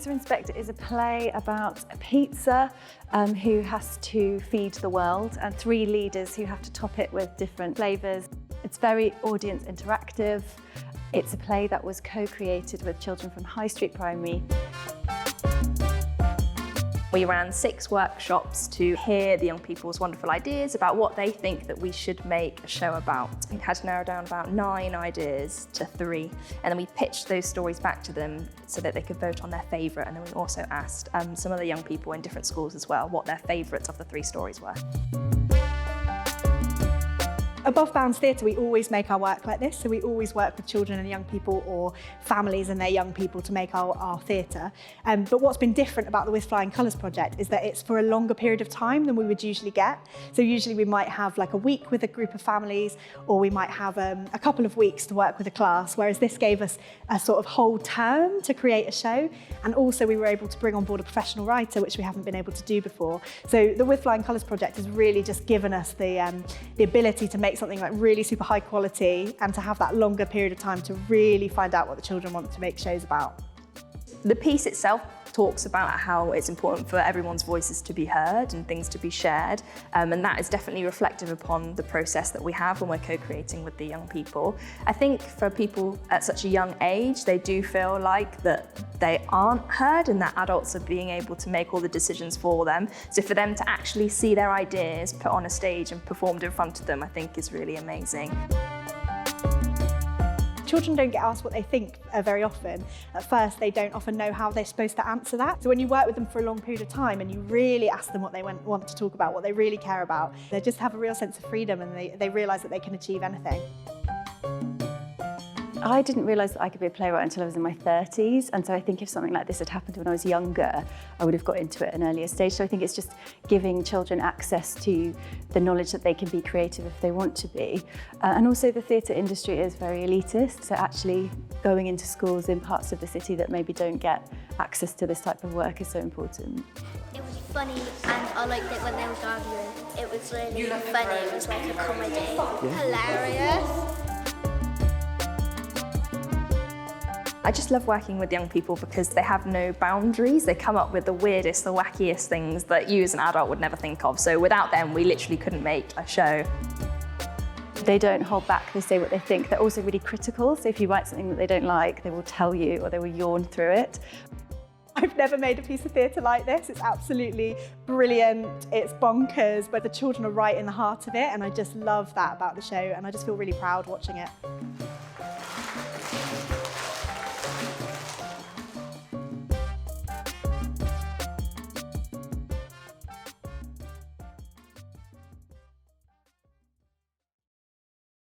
Pizza Inspector is a play about a pizza who has to feed the world and 3 leaders who have to top it with different flavours. It's very audience interactive. It's a play that was co-created with children from High Street Primary. We ran 6 workshops to hear the young people's wonderful ideas about what they think that we should make a show about. We had to narrow down about 9 ideas to 3, and then we pitched those stories back to them so that they could vote on their favourite, and then we also asked some other young people in different schools as well what their favourites of the 3 stories were. Above Bounds Theatre, we always make our work like this, so we always work with children and young people or families and their young people to make our theatre. But what's been different about the With Flying Colours project is that it's for a longer period of time than we would usually get. So usually we might have like a week with a group of families, or we might have a couple of weeks to work with a class, whereas this gave us a sort of whole term to create a show. And also we were able to bring on board a professional writer, which we haven't been able to do before. So the With Flying Colours project has really just given us the ability to make something like really super high quality and to have that longer period of time to really find out what the children want to make shows about. The piece itself talks about how it's important for everyone's voices to be heard and things to be shared, and that is definitely reflective upon the process that we have when we're co-creating with the young people. I think for people at such a young age, they do feel like that they aren't heard and that adults are being able to make all the decisions for them. So for them to actually see their ideas put on a stage and performed in front of them, I think is really amazing. Children don't get asked what they think very often. At first, they don't often know how they're supposed to answer that. So when you work with them for a long period of time and you really ask them what they want to talk about, what they really care about, they just have a real sense of freedom and they realise that they can achieve anything. I didn't realise that I could be a playwright until I was in my 30s, and so I think if something like this had happened when I was younger, I would have got into it at an earlier stage. So I think it's just giving children access to the knowledge that they can be creative if they want to be. And also the theatre industry is very elitist, so actually going into schools in parts of the city that maybe don't get access to this type of work is so important. It was funny, and I liked it when they were arguing. It was really funny, it was like a comedy. Yeah. Hilarious. I just love working with young people because they have no boundaries. They come up with the weirdest, the wackiest things that you as an adult would never think of. So without them, we literally couldn't make a show. They don't hold back, they say what they think. They're also really critical, so if you write something that they don't like, they will tell you or they will yawn through it. I've never made a piece of theatre like this. It's absolutely brilliant, it's bonkers, but the children are right in the heart of it, and I just love that about the show, and I just feel really proud watching it.